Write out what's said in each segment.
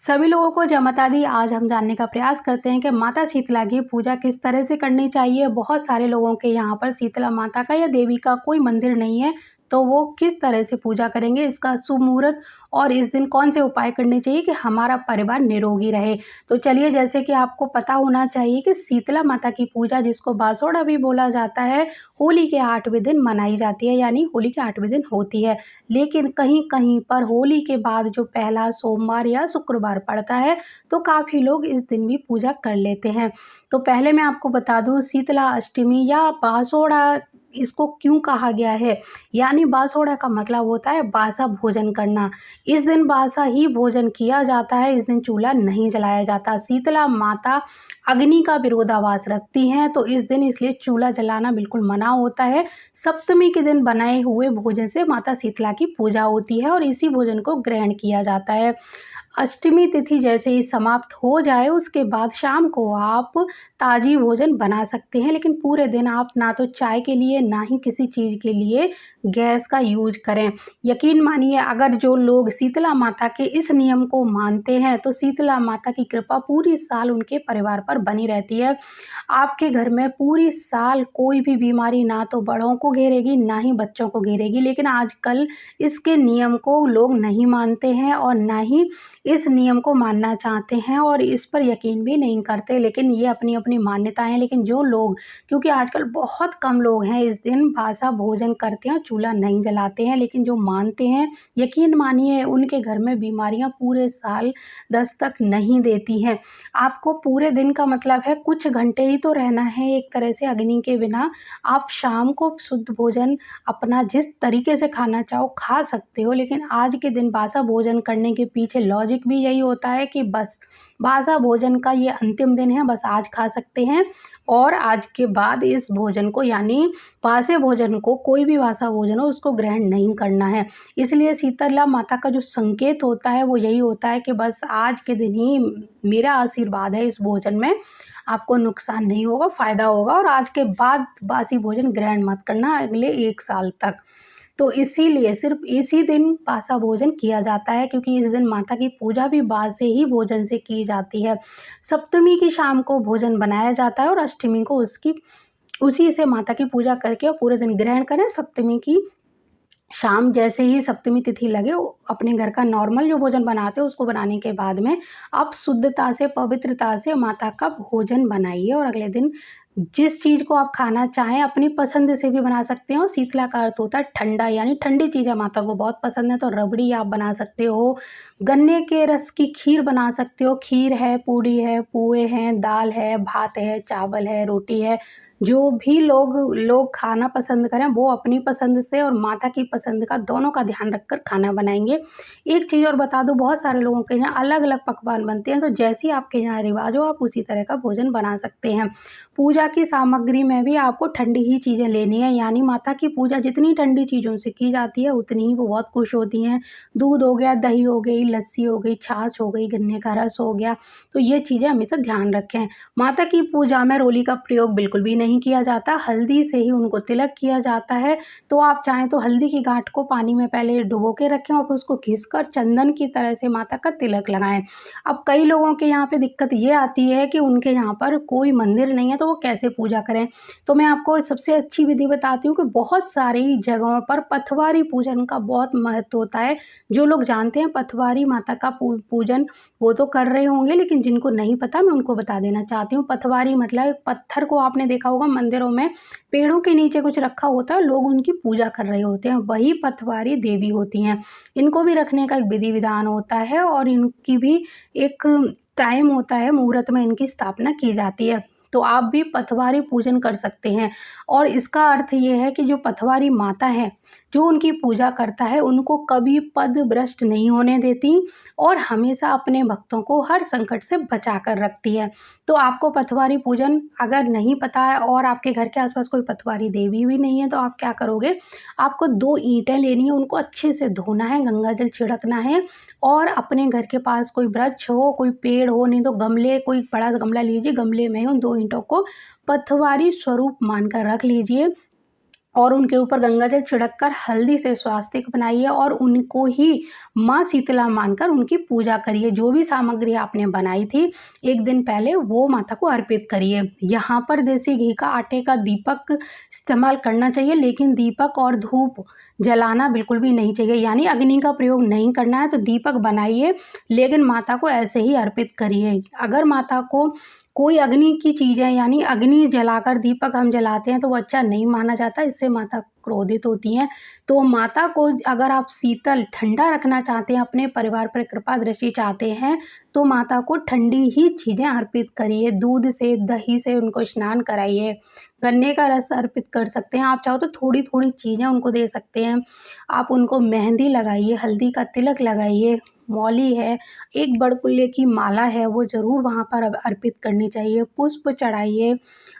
सभी लोगों को जय माता दी। आज हम जानने का प्रयास करते हैं कि माता शीतला की पूजा किस तरह से करनी चाहिए। बहुत सारे लोगों के यहाँ पर शीतला माता का या देवी का कोई मंदिर नहीं है, तो वो किस तरह से पूजा करेंगे, इसका शुभ मुहूर्त और इस दिन कौन से उपाय करने चाहिए कि हमारा परिवार निरोगी रहे। तो चलिए, जैसे कि आपको पता होना चाहिए कि शीतला माता की पूजा, जिसको बासोड़ा भी बोला जाता है, होली के 8वें दिन मनाई जाती है, यानी होली के 8वें दिन होती है। लेकिन कहीं-कहीं पर होली के बाद जो पहला सोमवार या शुक्रवार पड़ता है, तो काफ़ी लोग इस दिन भी पूजा कर लेते हैं। तो पहले मैं आपको बता दूँ, शीतला अष्टमी या बासोड़ा इसको क्यों कहा गया है, यानी बासोड़ा का मतलब होता है बासा भोजन करना। इस दिन बासा ही भोजन किया जाता है, इस दिन चूल्हा नहीं जलाया जाता। शीतला माता अग्नि का विरोधाभास रखती हैं, तो इस दिन इसलिए चूल्हा जलाना बिल्कुल मना होता है। सप्तमी के दिन बनाए हुए भोजन से माता शीतला की पूजा होती है और इसी भोजन को ग्रहण किया जाता है। अष्टमी तिथि जैसे ही समाप्त हो जाए, उसके बाद शाम को आप ताज़ी भोजन बना सकते हैं, लेकिन पूरे दिन आप ना तो चाय के लिए ना ही किसी चीज़ के लिए गैस का यूज करें। यकीन मानिए, अगर जो लोग शीतला माता के इस नियम को मानते हैं, तो शीतला माता की कृपा पूरी साल उनके परिवार पर बनी रहती है। आपके घर में पूरी साल कोई भी बीमारी ना तो बड़ों को घेरेगी, ना ही बच्चों को घेरेगी। लेकिन आजकल इसके नियम को लोग नहीं मानते हैं और ना ही इस नियम को मानना चाहते हैं और इस पर यकीन भी नहीं करते। लेकिन ये अपनी-अपनी मान्यताएँ हैं। लेकिन जो लोग, क्योंकि आजकल बहुत कम लोग हैं इस दिन बासा भोजन करते हैं, चूल्हा नहीं जलाते हैं, लेकिन जो मानते हैं, यकीन मानिए उनके घर में बीमारियाँ पूरे साल दस्तक नहीं देती हैं। आपको पूरे दिन का मतलब है कुछ घंटे ही तो रहना है एक तरह से अग्नि के बिना। आप शाम को शुद्ध भोजन अपना जिस तरीके से खाना चाहो खा सकते हो, लेकिन आज के दिन बासा भोजन करने के पीछे लॉजिक भी यही होता है कि बस बासा भोजन का ये अंतिम दिन है, बस आज खा सकते हैं और आज के बाद इस भोजन को, यानी बासे भोजन को, कोई भी बासा भोजन हो उसको ग्रहण नहीं करना है। इसलिए शीतला माता का जो संकेत होता है वो यही होता है कि बस आज के दिन ही मेरा आशीर्वाद है, इस भोजन में आपको नुकसान नहीं होगा, फ़ायदा होगा और आज के बाद बासी भोजन ग्रहण मत करना अगले 1 साल तक। तो इसीलिए सिर्फ़ इसी दिन बासा भोजन किया जाता है, क्योंकि इस दिन माता की पूजा भी बासे ही भोजन से की जाती है। सप्तमी की शाम को भोजन बनाया जाता है और अष्टमी को उसी से माता की पूजा करके और पूरे दिन ग्रहण करें। सप्तमी की शाम जैसे ही सप्तमी तिथि लगे, अपने घर का नॉर्मल जो भोजन बनाते हो उसको बनाने के बाद में आप शुद्धता से, पवित्रता से माता का भोजन बनाइए और अगले दिन जिस चीज़ को आप खाना चाहें अपनी पसंद से भी बना सकते हो। शीतला का अर्थ होता है ठंडा, यानी ठंडी चीज़ें माता को बहुत पसंद है, तो रबड़ी आप बना सकते हो, गन्ने के रस की खीर बना सकते हो। खीर है, पूड़ी है, पुए हैं, दाल है, भात है, चावल है, रोटी है। जो भी लोग खाना पसंद करें वो अपनी पसंद से और माता की पसंद का, दोनों का ध्यान रखकर खाना बनाएँगे। एक चीज़ और बता दूँ, बहुत सारे लोगों के यहाँ अलग-अलग पकवान बनते हैं, तो जैसी आपके यहाँ रिवाज हो आप उसी तरह का भोजन बना सकते हैं। पूजा की सामग्री में भी आपको ठंडी ही चीज़ें लेनी है, यानी माता की पूजा जितनी ठंडी चीज़ों से की जाती है उतनी ही वो बहुत खुश होती हैं। दूध हो गया, दही हो गई, लस्सी हो गई, छाछ हो गई, गन्ने का रस हो गया, तो ये चीज़ें हमेशा ध्यान रखें। माता की पूजा में रोली का प्रयोग बिल्कुल भी नहीं किया जाता, हल्दी से ही उनको तिलक किया जाता है। तो आप चाहें तो हल्दी की गांठ को पानी में पहले डुबो के रखें और फिर उसको घिसकर चंदन की तरह से माता का तिलक लगाएं। अब कई लोगों के यहाँ पे दिक्कत ये आती है कि उनके यहाँ पर कोई मंदिर नहीं है, तो वो कैसे पूजा करें। तो मैं आपको सबसे अच्छी विधि बताती हूँ कि बहुत सारी जगहों पर पथवारी पूजन का बहुत महत्व होता है। जो लोग जानते हैं पथवारी माता का पूजन, वो तो कर रहे होंगे, लेकिन जिनको नहीं पता मैं उनको बता देना चाहती हूँ। पथवारी मतलब एक पत्थर को, आपने देखा होगा मंदिरों में पेड़ों के नीचे कुछ रखा होता है, लोग उनकी पूजा कर रहे होते हैं, वही पथवारी देवी होती हैं। इनको भी रखने का एक विधि विधान होता है और इनकी भी एक टाइम होता है, मुहूर्त में इनकी स्थापना की जाती है। तो आप भी पथवारी पूजन कर सकते हैं और इसका अर्थ ये है कि जो पथवारी माता है, जो उनकी पूजा करता है, उनको कभी पद भ्रष्ट नहीं होने देती और हमेशा अपने भक्तों को हर संकट से बचा कर रखती है। तो आपको पथवारी पूजन अगर नहीं पता है और आपके घर के आसपास कोई पथवारी देवी भी नहीं है, तो आप क्या करोगे, आपको 2 ईंटें लेनी है, उनको अच्छे से धोना है, गंगा जल छिड़कना है और अपने घर के पास कोई वृक्ष हो, कोई पेड़ हो, नहीं तो गमले, कोई बड़ा सा गमला लीजिए, गमले में उन 2 ईंटों को पथवारी स्वरूप मानकर रख लीजिए। और उनके ऊपर गंगा जल छिड़क कर हल्दी से स्वास्तिक बनाइए और उनको ही माँ शीतला मानकर उनकी पूजा करिए। जो भी सामग्री आपने बनाई थी एक दिन पहले वो माता को अर्पित करिए। यहाँ पर देसी घी का आटे का दीपक इस्तेमाल करना चाहिए, लेकिन दीपक और धूप जलाना बिल्कुल भी नहीं चाहिए, यानी अग्नि का प्रयोग नहीं करना है। तो दीपक बनाइए लेकिन माता को ऐसे ही अर्पित करिए। अगर माता को कोई अग्नि की चीज़ें यानी अग्नि जलाकर दीपक हम जलाते हैं तो वो अच्छा नहीं माना जाता, इससे माता क्रोधित होती हैं। तो माता को अगर आप शीतल ठंडा रखना चाहते हैं, अपने परिवार पर कृपा दृष्टि चाहते हैं, तो माता को ठंडी ही चीज़ें अर्पित करिए। दूध से दही से उनको स्नान कराइए, गन्ने का रस अर्पित कर सकते हैं। आप चाहो तो थोड़ी थोड़ी चीज़ें उनको दे सकते हैं। आप उनको मेहंदी लगाइए, हल्दी का तिलक लगाइए, मौली है, एक बड़कुल्ले की माला है वो ज़रूर वहाँ पर अर्पित करनी चाहिए। पुष्प चढ़ाइए।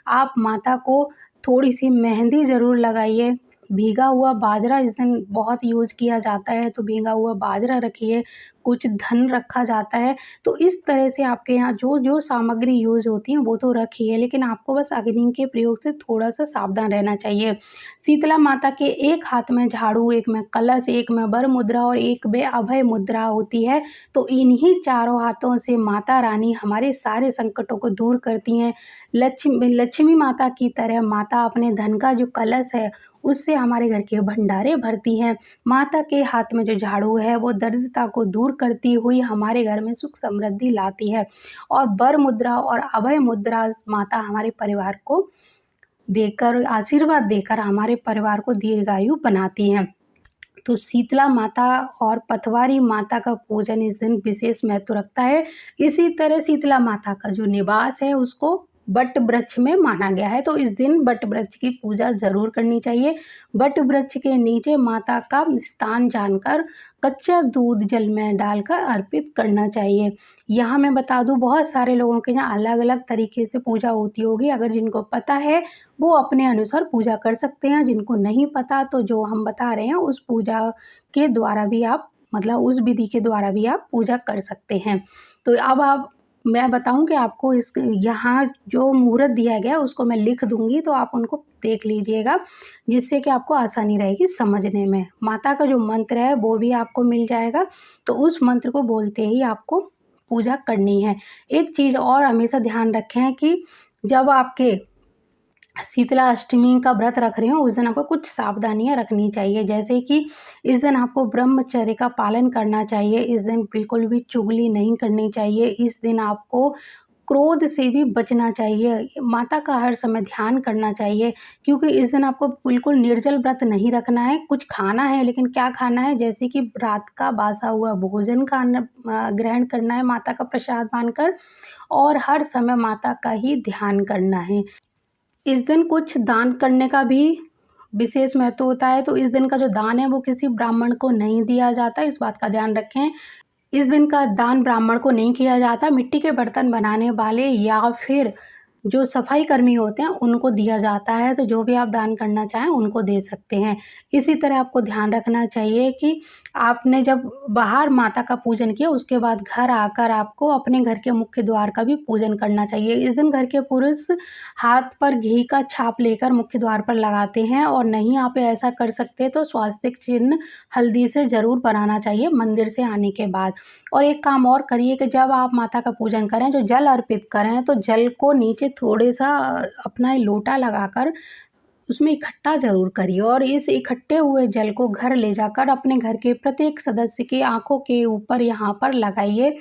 आप माता को थोड़ी-सी मेहंदी ज़रूर लगाइए। भीगा हुआ बाजरा इस दिन बहुत यूज़ किया जाता है, तो भीगा हुआ बाजरा रखिए, कुछ धन रखा जाता है। तो इस तरह से आपके यहाँ जो सामग्री यूज़ होती हैं वो तो रखिए, लेकिन आपको बस अग्नि के प्रयोग से थोड़ा-सा सावधान रहना चाहिए। शीतला माता के एक हाथ में झाड़ू, एक में कलश, एक में वर मुद्रा और एक में अभय मुद्रा होती है। तो इन्हीं चारों हाथों से माता रानी हमारे सारे संकटों को दूर करती हैं। लक्ष्मी माता की तरह माता अपने धन का जो कलश है उससे हमारे घर के भंडारे भरती हैं। माता के हाथ में जो झाड़ू है वो दरिद्रता को दूर करती हुई हमारे घर में सुख समृद्धि लाती है। और वर मुद्रा और अभय मुद्रा माता हमारे परिवार को देकर, आशीर्वाद देकर हमारे परिवार को दीर्घायु बनाती हैं। तो शीतला माता और पथवारी माता का पूजन इस दिन विशेष महत्व रखता है। इसी तरह शीतला माता का जो निवास है उसको बट वृक्ष में माना गया है, तो इस दिन बट वृक्ष की पूजा ज़रूर करनी चाहिए। बट वृक्ष के नीचे माता का स्थान जानकर कच्चा दूध जल में डालकर अर्पित करना चाहिए। यहाँ मैं बता दूँ बहुत सारे लोगों के यहाँ अलग-अलग तरीके से पूजा होती होगी। अगर जिनको पता है वो अपने अनुसार पूजा कर सकते हैं, जिनको नहीं पता तो जो हम बता रहे हैं उस पूजा के द्वारा भी आप मतलब उस विधि के द्वारा भी आप पूजा कर सकते हैं। तो अब आप मैं बताऊँ कि आपको इस यहाँ जो मुहूर्त दिया गया है उसको मैं लिख दूँगी, तो आप उनको देख लीजिएगा, जिससे कि आपको आसानी रहेगी समझने में। माता का जो मंत्र है वो भी आपको मिल जाएगा, तो उस मंत्र को बोलते ही आपको पूजा करनी है। एक चीज़ और हमेशा ध्यान रखें कि जब आपके शीतला अष्टमी का व्रत रख रहे हो उस दिन आपको कुछ सावधानियां रखनी चाहिए, जैसे कि इस दिन आपको ब्रह्मचर्य का पालन करना चाहिए। इस दिन बिल्कुल भी चुगली नहीं करनी चाहिए। इस दिन आपको क्रोध से भी बचना चाहिए। माता का हर समय ध्यान करना चाहिए, क्योंकि इस दिन आपको बिल्कुल निर्जल व्रत नहीं रखना है। कुछ खाना है, लेकिन क्या खाना है, जैसे कि रात का बासा हुआ भोजन खाना ग्रहण करना है माता का प्रसाद मानकर, और हर समय माता का ही ध्यान करना है। इस दिन कुछ दान करने का भी विशेष महत्व होता है। तो इस दिन का जो दान है वो किसी ब्राह्मण को नहीं दिया जाता, इस बात का ध्यान रखें। इस दिन का दान ब्राह्मण को नहीं किया जाता, मिट्टी के बर्तन बनाने वाले या फिर जो सफाई कर्मी होते हैं उनको दिया जाता है। तो जो भी आप दान करना चाहें उनको दे सकते हैं। इसी तरह आपको ध्यान रखना चाहिए कि आपने जब बाहर माता का पूजन किया उसके बाद घर आकर आपको अपने घर के मुख्य द्वार का भी पूजन करना चाहिए। इस दिन घर के पुरुष हाथ पर घी का छाप लेकर मुख्य द्वार पर लगाते हैं, और नहीं आप ऐसा कर सकते तो स्वास्तिक चिन्ह हल्दी से ज़रूर बनाना चाहिए मंदिर से आने के बाद। और एक काम और करिए कि जब आप माता का पूजन करें, जो जल अर्पित करें, तो जल को नीचे थोड़े सा अपना लोटा लगाकर उसमें इकट्ठा ज़रूर करिए, और इस इकट्ठे हुए जल को घर ले जाकर अपने घर के प्रत्येक सदस्य की आंखों के ऊपर यहाँ पर लगाइए,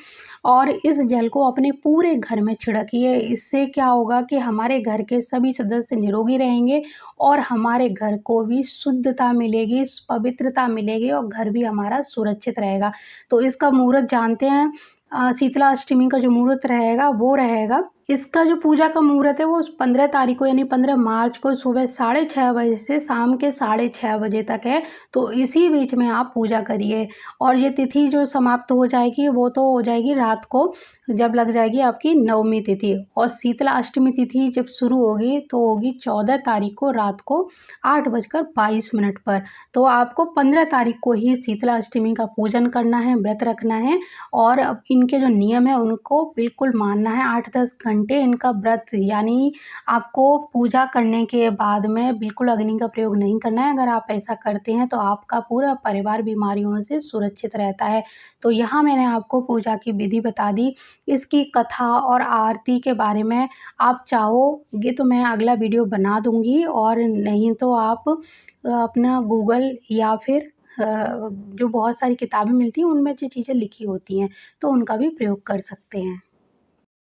और इस जल को अपने पूरे घर में छिड़किए। इससे क्या होगा कि हमारे घर के सभी सदस्य निरोगी रहेंगे और हमारे घर को भी शुद्धता मिलेगी, पवित्रता मिलेगी, और घर भी हमारा सुरक्षित रहेगा। तो इसका मुहूर्त जानते हैं, शीतला अष्टमी का जो मुहूर्त रहेगा वो रहेगा, इसका जो पूजा का मुहूर्त है वो 15 तारीख को यानी 15 मार्च को सुबह 6:30 बजे से शाम के 6:30 बजे तक है। तो इसी बीच में आप पूजा करिए, और ये तिथि जो समाप्त हो जाएगी वो तो हो जाएगी रात को, जब लग जाएगी आपकी नवमी तिथि। और शीतला अष्टमी तिथि जब शुरू होगी तो होगी 14 तारीख को रात को 8:22 पर। तो आपको 15 तारीख को ही शीतला अष्टमी का पूजन करना है, व्रत रखना है, और अब इनके जो नियम है उनको बिल्कुल मानना है। 8-10 घंटे घंटे इनका व्रत, यानी आपको पूजा करने के बाद में बिल्कुल अग्नि का प्रयोग नहीं करना है। अगर आप ऐसा करते हैं तो आपका पूरा परिवार बीमारियों से सुरक्षित रहता है। तो यहाँ मैंने आपको पूजा की विधि बता दी। इसकी कथा और आरती के बारे में आप चाहोगे तो मैं अगला वीडियो बना दूँगी, और नहीं तो आप अपना गूगल या फिर जो बहुत सारी किताबें मिलती हैं उनमें जो चीज़ें लिखी होती हैं तो उनका भी प्रयोग कर सकते हैं।